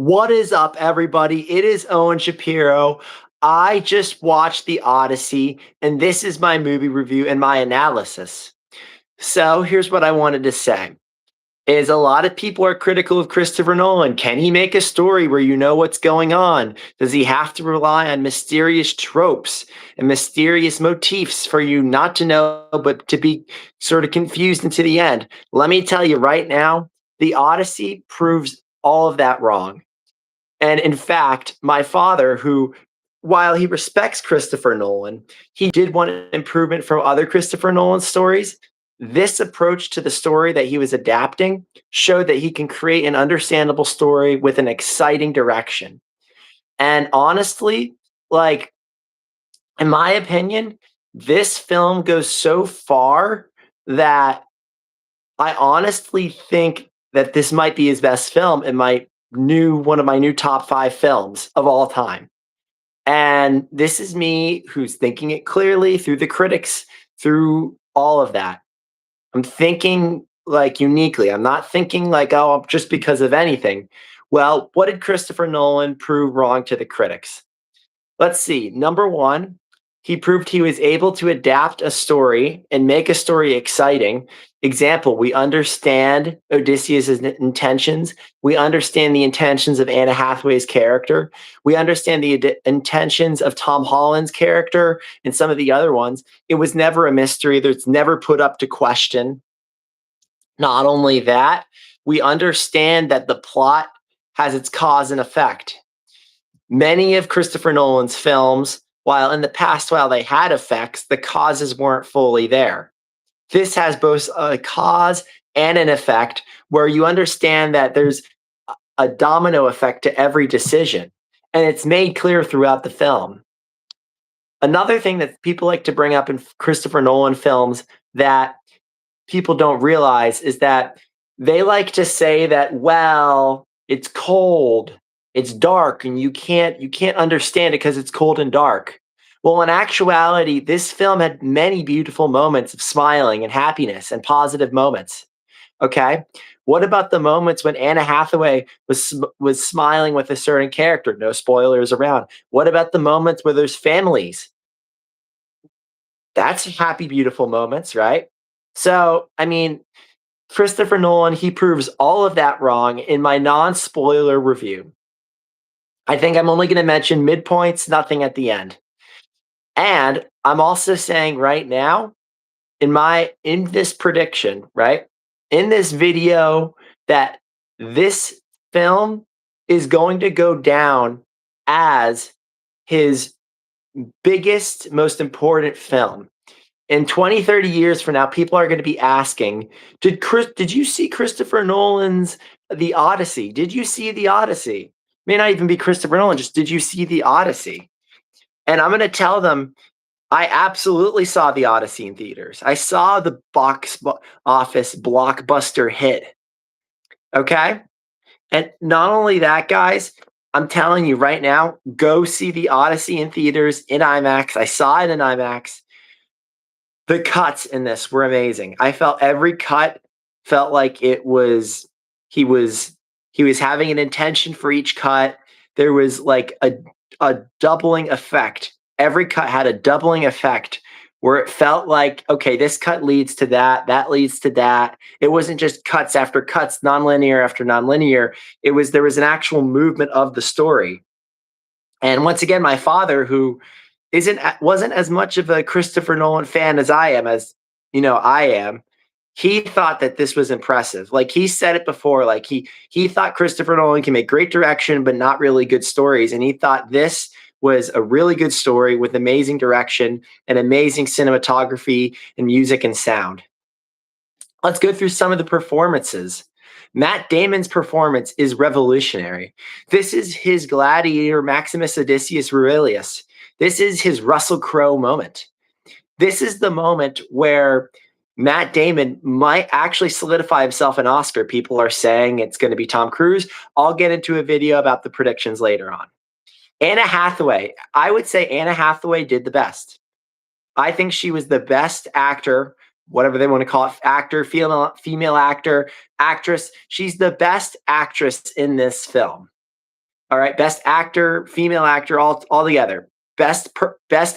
What is up, everybody? It is Owen Shapiro. I just watched the Odyssey, and this is my movie review and my analysis. So here's what I wanted to say. Is a lot of people are critical of Christopher Nolan. Can he make a story where you know what's going on? Does he have to rely on mysterious tropes and mysterious motifs for you not to know, but to be sort of confused into the end? Let me tell you right now, the Odyssey proves all of that wrong. And in fact, my father, who, while he respects Christopher Nolan, he did want an improvement from other Christopher Nolan stories. This approach to the story that he was adapting showed that he can create an understandable story with an exciting direction. And honestly, like, in my opinion, this film goes so far that I honestly think that this might be his best film and my new one of my new top 5 films of all time. And this is me who's thinking it clearly through the critics, through all of that. I'm thinking like uniquely. I'm not thinking like, oh, just because of anything. Well, what did Christopher Nolan prove wrong to the critics? Let's see. Number one, he proved he was able to adapt a story and make a story exciting. Example, we understand Odysseus' intentions. We understand the intentions of Anna Hathaway's character. We understand the intentions of Tom Holland's character and some of the other ones. It was never a mystery. It's never put up to question. Not only that, we understand that the plot has its cause and effect. Many of Christopher Nolan's films, while in the past, while they had effects, the causes weren't fully there. This has both a cause and an effect where you understand that there's a domino effect to every decision, and it's made clear throughout the film. Another thing that people like to bring up in Christopher Nolan films that people don't realize is that they like to say that, well, it's cold, it's dark, and you can't understand it because it's cold and dark. Well, in actuality, this film had many beautiful moments of smiling and happiness and positive moments. Okay. What about the moments when Anna Hathaway was smiling with a certain character? No spoilers around. What about the moments where there's families? That's happy, beautiful moments, right? So, I mean, Christopher Nolan, he proves all of that wrong in my non-spoiler review. I think I'm only going to mention midpoints, nothing at the end. And I'm also saying right now, in this prediction, right? In this video, that this film is going to go down as his biggest, most important film. In 20, 30 years from now, people are going to be asking, did you see Christopher Nolan's The Odyssey? Did you see The Odyssey? May not even be Christopher Nolan, just did you see The Odyssey? And I'm going to tell them, I absolutely saw The Odyssey in theaters. I saw the office blockbuster hit. Okay? And not only that, guys, I'm telling you right now, go see The Odyssey in theaters in IMAX. I saw it in IMAX. The cuts in this were amazing. I felt every cut felt like it was he was he was having an intention for each cut. There was like a doubling effect. Every cut had a doubling effect where it felt like, okay, this cut leads to that, that leads to that. It wasn't just cuts after cuts, nonlinear after nonlinear. There was an actual movement of the story. And once again, my father, who wasn't as much of a Christopher Nolan fan as I am, as I am. He thought that this was impressive. Like he said it before, like he thought Christopher Nolan can make great direction, but not really good stories. And he thought this was a really good story with amazing direction and amazing cinematography and music and sound. Let's go through some of the performances. Matt Damon's performance is revolutionary. This is his gladiator Maximus Odysseus Aurelius. This is his Russell Crowe moment. This is the moment where Matt Damon might actually solidify himself an Oscar. People are saying it's going to be Tom Cruise. I'll get into a video about the predictions later on. Anna Hathaway. I would say Anna Hathaway did the best. I think she was the best actor, whatever they want to call it, actor, female actor, actress. She's the best actress in this film. All right, best actor, female actor, all together. Best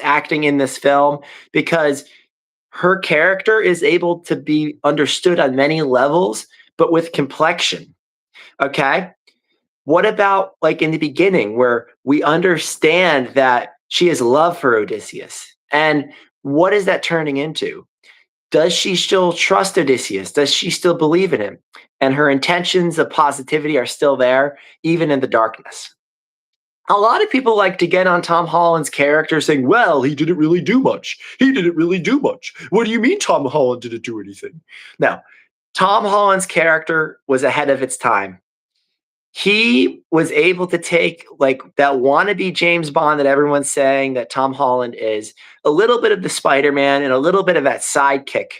acting in this film because her character is able to be understood on many levels, but with complexion. Okay. What about like in the beginning where we understand that she has love for Odysseus? And what is that turning into? Does she still trust Odysseus? Does she still believe in him? And her intentions of positivity are still there, even in the darkness. A lot of people like to get on Tom Holland's character saying, well, he didn't really do much. He didn't really do much. What do you mean Tom Holland didn't do anything? No, Tom Holland's character was ahead of its time. He was able to take like that wannabe James Bond that everyone's saying that Tom Holland is, a little bit of the Spider-Man and a little bit of that sidekick,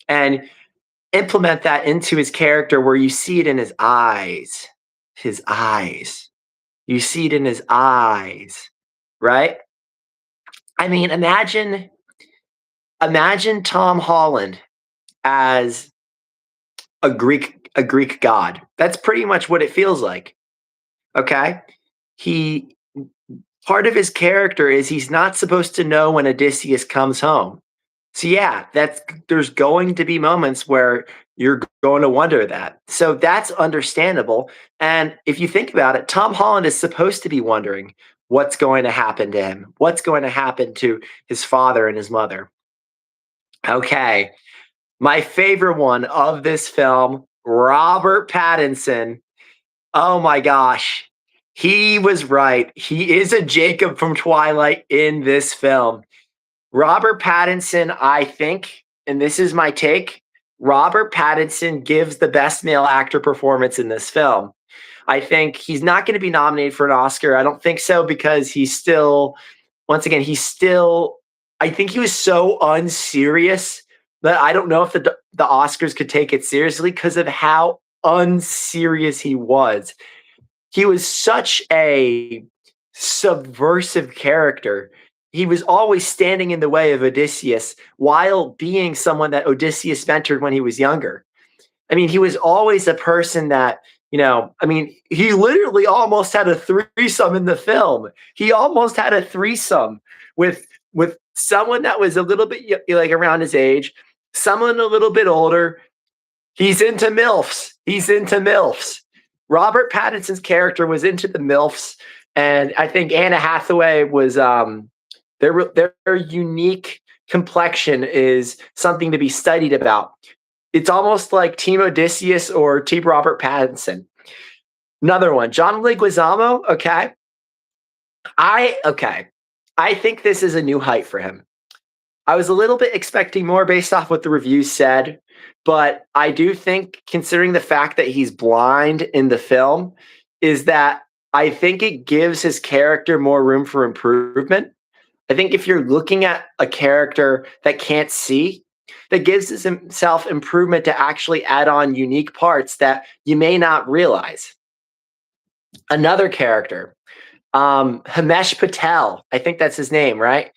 and implement that into his character where you see it in his eyes. His eyes. You see it in his eyes, right? I mean, imagine Tom Holland as a Greek god. That's pretty much what it feels like. Okay? He Part of his character is he's not supposed to know when Odysseus comes home. So yeah, there's going to be moments where you're going to wonder that. So that's understandable. And if you think about it, Tom Holland is supposed to be wondering what's going to happen to him, what's going to happen to his father and his mother. Okay, my favorite one of this film, Robert Pattinson. Oh my gosh. He was right. He is a Jacob from Twilight in this film. Robert Pattinson, I think, and this is my take, Robert Pattinson gives the best male actor performance in this film. I think he's not going to be nominated for an Oscar. I don't think so because he's still, once again, I think he was so unserious that I don't know if the Oscars could take it seriously because of how unserious he was. He was such a subversive character. He was always standing in the way of Odysseus while being someone that Odysseus mentored when he was younger. I mean, he was always a person that, I mean, he literally almost had a threesome in the film. He almost had a threesome with someone that was a little bit like around his age, someone a little bit older. He's into MILFs. He's into MILFs. Robert Pattinson's character was into the MILFs, and I think Anna Hathaway was their unique complexion is something to be studied about. It's almost like Team Odysseus or Team Robert Pattinson. Another one, John Leguizamo. Okay. I think this is a new height for him. I was a little bit expecting more based off what the reviews said, but I do think, considering the fact that he's blind in the film, is that I think it gives his character more room for improvement. I think if you're looking at a character that can't see, that gives himself improvement to actually add on unique parts that you may not realize. Another character, Himesh Patel, I think that's his name, right?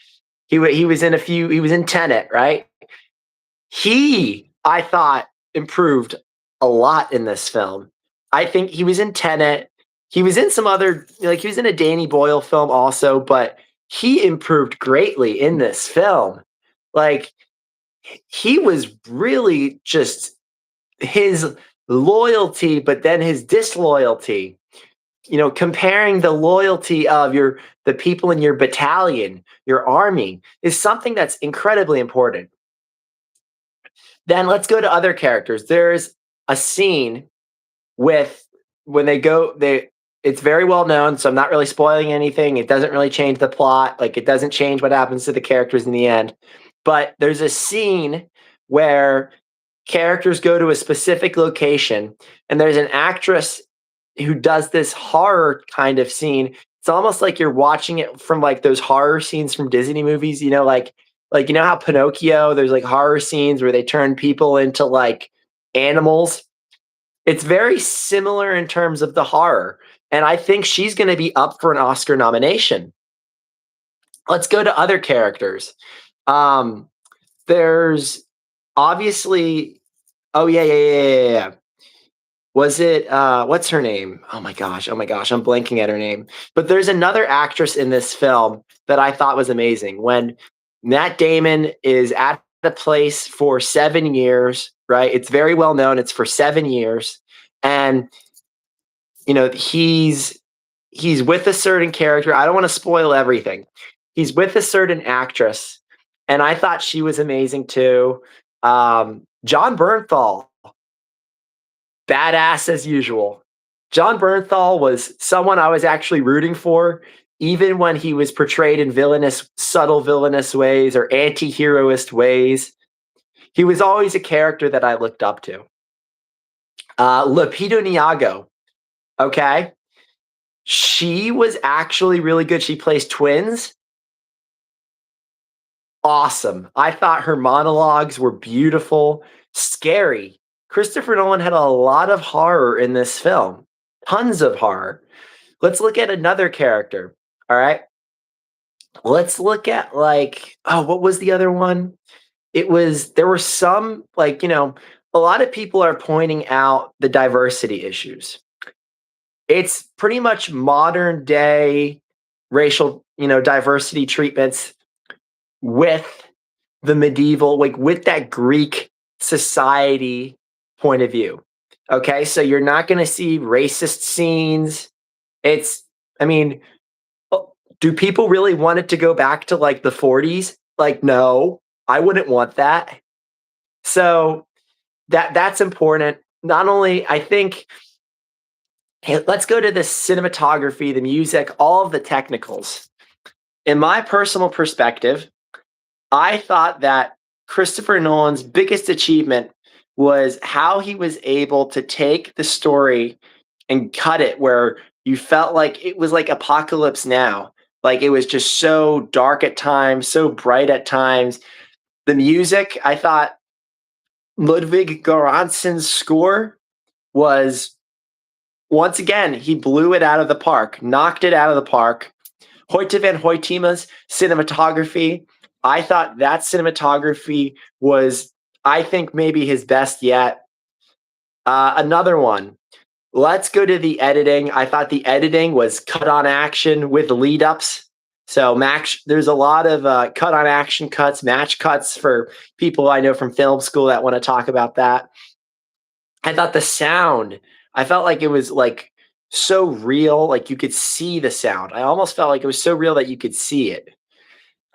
He was in Tenet, right? I thought, improved a lot in this film. I think he was in Tenet. He was in some other, like he was in a Danny Boyle film also, but he improved greatly in this film. Like he was really just his loyalty, but then his disloyalty. Comparing the loyalty of the people in your battalion, your army, is something that's incredibly important. Then let's go to other characters. There's a scene with when it's very well known, so I'm not really spoiling anything. It doesn't really change the plot. Like it doesn't change what happens to the characters in the end. But there's a scene where characters go to a specific location and there's an actress who does this horror kind of scene. It's almost like you're watching it from like those horror scenes from Disney movies, like how Pinocchio, there's like horror scenes where they turn people into like animals. It's very similar in terms of the horror. And I think she's going to be up for an Oscar nomination. Let's go to other characters. There's obviously, oh yeah. Was it what's her name? Oh my gosh, I'm blanking at her name. But there's another actress in this film that I thought was amazing. When Matt Damon is at the place for 7 years, right? It's very well known. It's for 7 years. And he's with a certain character. I don't want to spoil everything. He's with a certain actress, and I thought she was amazing too. John Bernthal, badass as usual. John Bernthal was someone I was actually rooting for, even when he was portrayed in subtle villainous ways or anti-heroist ways. He was always a character that I looked up to. Lupita Nyong'o, okay, she was actually really good. She plays twins. Awesome. I thought her monologues were beautiful, scary. Christopher Nolan had a lot of horror in this film, tons of horror. Let's look at another character. All right. Let's look at what was the other one? There were some a lot of people are pointing out the diversity issues. It's pretty much modern day racial, diversity treatments with the medieval, like with that Greek society point of view. Okay, so you're not going to see racist scenes. It's, I mean, do people really want it to go back to like the 40s? Like, no, I wouldn't want that. So that's important. Not only, I think, hey, let's go to the cinematography, the music, all of the technicals. In my personal perspective, I thought that Christopher Nolan's biggest achievement was how he was able to take the story and cut it where you felt like it was like Apocalypse Now. Like it was just so dark at times, so bright at times. The music, I thought Ludwig Göransson's score was, once again, he blew it out of the park, knocked it out of the park. Hoyte van Hoytema's cinematography, I thought that cinematography was, I think, maybe his best yet. Another one. Let's go to the editing. I thought the editing was cut on action with lead ups. So there's a lot of cut on action cuts, match cuts for people I know from film school that want to talk about that. I thought the sound, I felt like it was like so real, like you could see the sound. I almost felt like it was so real that you could see it.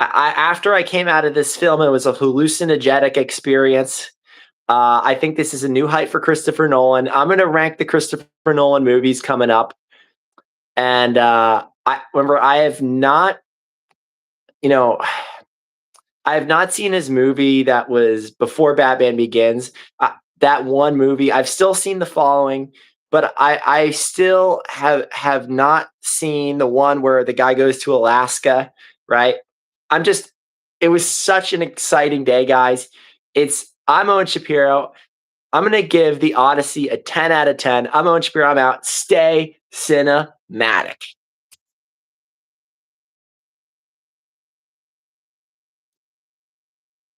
After I came out of this film, it was a hallucinogenic experience. I think this is a new height for Christopher Nolan. I'm going to rank the Christopher Nolan movies coming up. And I remember I have not, I have not seen his movie that was before Batman Begins. That one movie, I've still seen The Following, but I still have not seen the one where the guy goes to Alaska, right? It was such an exciting day, guys. I'm Owen Shapiro. I'm going to give the Odyssey a 10 out of 10. I'm Owen Shapiro. I'm out. Stay cinematic.